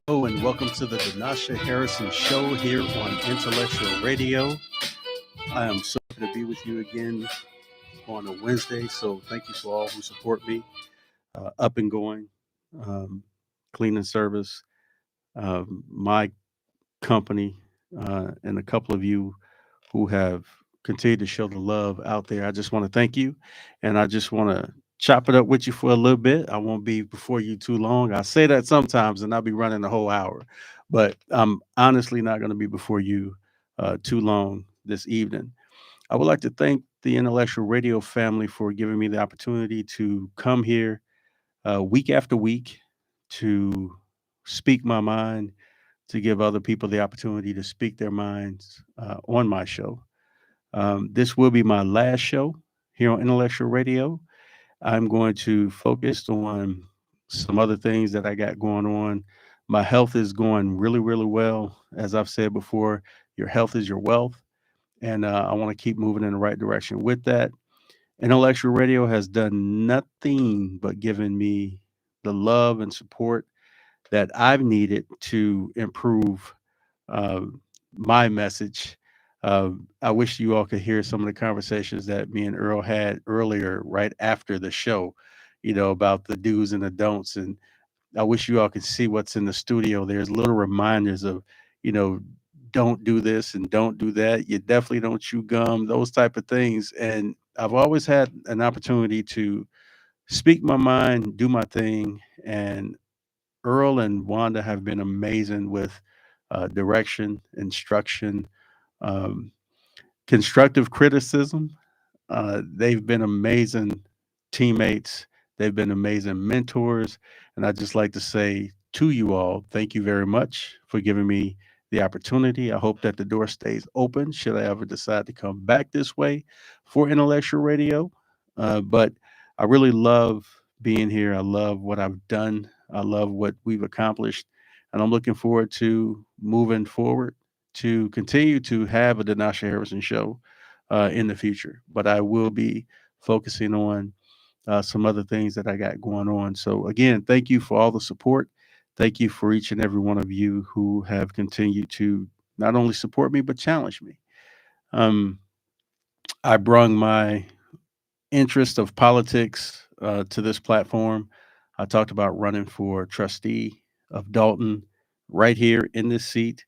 Hello and welcome to the Denasha Harrison Show here on Intellectual Radio. I am so happy to be with you again on a Wednesday. So thank you for all who support me. Up and going, um, cleaning service, my company, and a couple of you who have continued to show the love out there. I just want to thank you, and I just want to chop it up with you for a little bit. I won't be before you too long. I say that sometimes, and I'll be running the whole hour, but I'm honestly not going to be before you too long this evening. I would like to thank the Intellectual Radio family for giving me the opportunity to come here week after week to speak my mind, to give other people the opportunity to speak their minds on my show. This will be my last show here on Intellectual Radio. I'm going to focus on some other things that I got going on. My health is going really, really well. As I've said before, your health is your wealth. And I want to keep moving in the right direction with that. Intellectual Radio has done nothing but given me the love and support that I've needed to improve uh, my message. I wish you all could hear some of the conversations that me and Earl had earlier, right after the show, about the do's and the don'ts. And I wish you all could see what's in the studio. There's little reminders of, you know, don't do this and don't do that. You definitely don't chew gum, those type of things. And I've always had an opportunity to speak my mind, do my thing. And Earl and Wanda have been amazing with direction, instruction, um, constructive criticism. They've been amazing teammates. They've been amazing mentors. And I just like to say to you all, thank you very much for giving me the opportunity. I hope that the door stays open should I ever decide to come back this way for intellectual radio. But I really love being here. I love what I've done. I love what we've accomplished. And I'm looking forward to moving forward to continue to have a Denasha Harrison show in the future. But I will be focusing on some other things that I got going on. So, again, thank you for all the support. Thank you for each and every one of you who have continued to not only support me, but challenge me. Um, I brung my interest of politics to this platform. I talked about running for trustee of Dalton right here in this seat.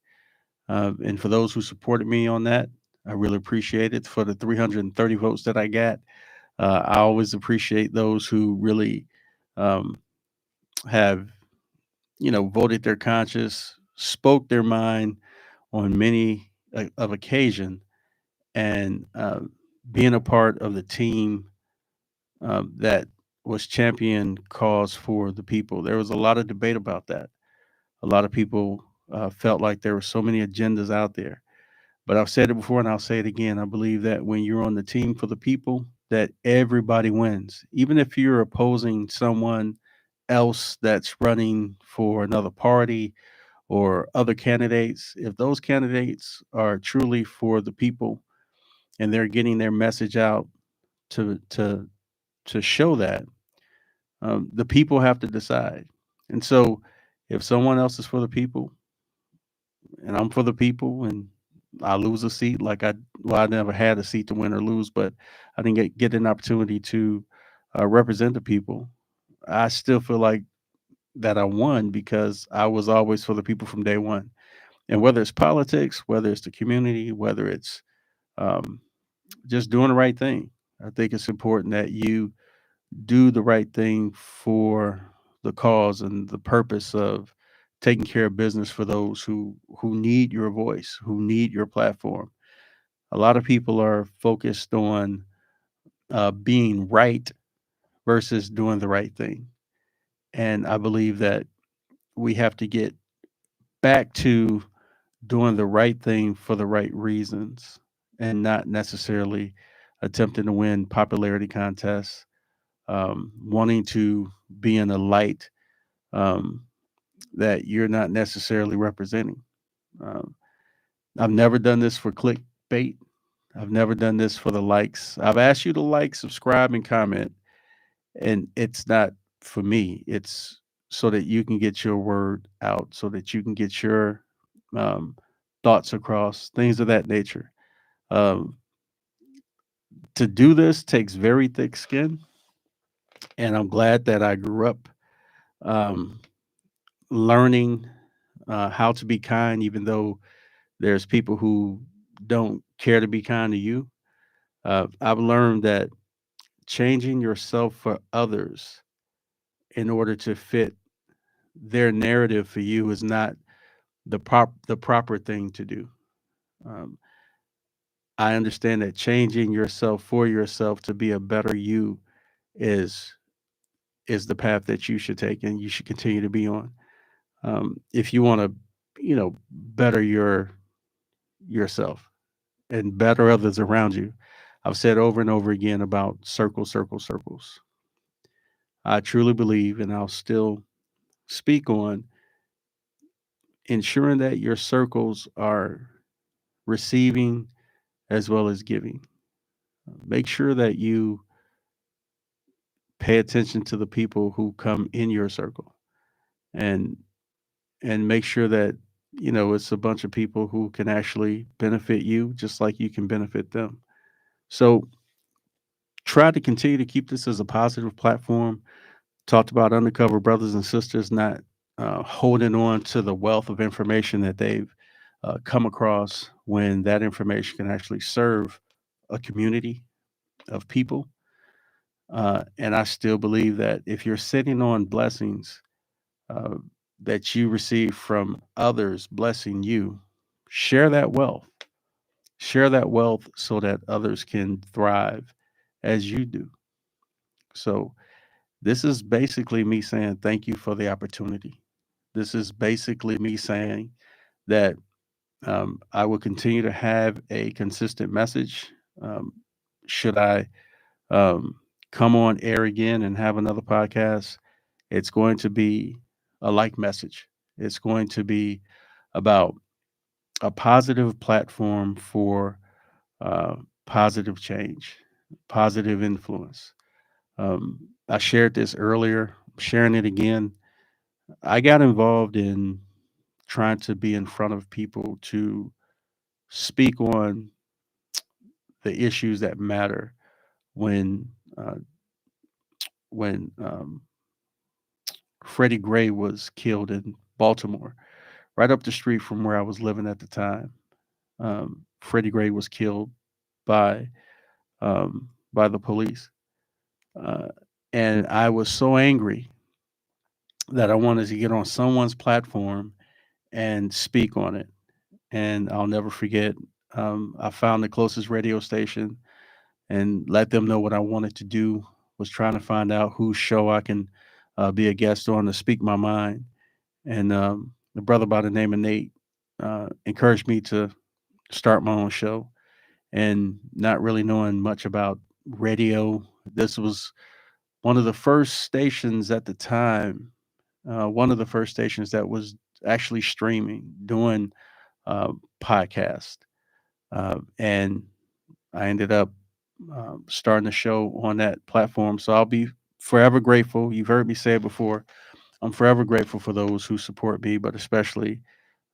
And for those who supported me on that, I really appreciate it. For the 330 votes that I got, I always appreciate those who really um, have, voted their conscience, spoke their mind on many of occasion, and being a part of the team that was champion cause for the people. There was a lot of debate about that. A lot of people felt like there were so many agendas out there. But I've said it before and I'll say it again. I believe that when you're on the team for the people, that everybody wins. Even if you're opposing someone else that's running for another party or other candidates, if those candidates are truly for the people and they're getting their message out to show that, the people have to decide. And so if someone else is for the people and I'm for the people and I lose a seat, I never had a seat to win or lose, but I didn't get an opportunity to represent the people. I still feel like that I won because I was always for the people from day one. And whether it's politics, whether it's the community, whether it's um, just doing the right thing, I think it's important that you do the right thing for the cause and the purpose of taking care of business for those who need your voice, who need your platform. A lot of people are focused on being right versus doing the right thing. And I believe that we have to get back to doing the right thing for the right reasons and not necessarily attempting to win popularity contests, wanting to be in a light um, that you're not necessarily representing. Um, I've never done this for clickbait. I've never done this for the likes. I've asked you to like, subscribe, and comment, and it's not for me. It's so that you can get your word out, so that you can get your um, thoughts across, things of that nature. Um, to do this takes very thick skin, and I'm glad that I grew up um, learning how to be kind, even though there's people who don't care to be kind to you. I've learned that changing yourself for others in order to fit their narrative for you is not the proper thing to do. Um, I understand that changing yourself for yourself to be a better you is is the path that you should take and you should continue to be on. If you want to, better yourself and better others around you. I've said over and over again about circles, circles, circles. I truly believe, and I'll still speak on ensuring that your circles are receiving as well as giving. Make sure that you pay attention to the people who come in your circle, and make sure that it's a bunch of people who can actually benefit you just like you can benefit them. So try to continue to keep this as a positive platform. Talked about undercover brothers and sisters not holding on to the wealth of information that they've come across, when that information can actually serve a community of people. And I still believe that if you're sitting on blessings uh, that you receive from others blessing you, share that wealth. Share that wealth so that others can thrive as you do. So, this is basically me saying thank you for the opportunity. This is basically me saying that I will continue to have a consistent message. Um, should I um, come on air again and have another podcast, it's going to be a like message. It's going to be about a positive platform for positive change, positive influence. I shared this earlier, sharing it again. I got involved in trying to be in front of people to speak on the issues that matter when uh, when Freddie Gray was killed in Baltimore, right up the street from where I was living at the time. Freddie Gray was killed by by the police, uh, and I was so angry that I wanted to get on someone's platform and speak on it. And I'll never forget. I found the closest radio station and let them know what I wanted to do. Was trying to find out whose show I can be a guest on to speak my mind. And the brother by the name of Nate encouraged me to start my own show. And not really knowing much about radio, this was one of the first stations at the time. One of the first stations that was actually streaming, doing uh, podcast, and I ended up starting a show on that platform. So I'll be forever grateful. You've heard me say it before. I'm forever grateful for those who support me, but especially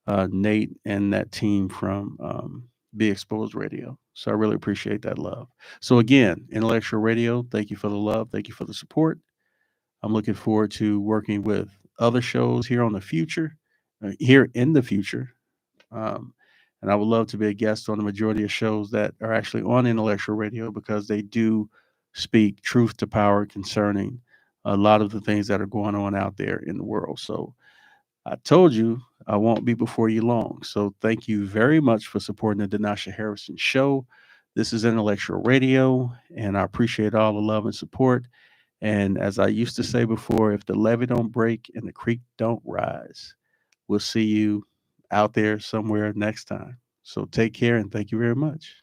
Nate and that team from Be Exposed Radio. So I really appreciate that love. So again, Intellectual Radio, thank you for the love. Thank you for the support. I'm looking forward to working with other shows here in the future. Um, and I would love to be a guest on the majority of shows that are actually on intellectual radio, because they do speak truth to power concerning a lot of the things that are going on out there in the world. So I told you I won't be before you long. So thank you very much for supporting the Denasha Harrison Show. This is Intellectual Radio, and I appreciate all the love and support. And as I used to say before, if the levee don't break and the creek don't rise, we'll see you out there somewhere next time. So take care and thank you very much.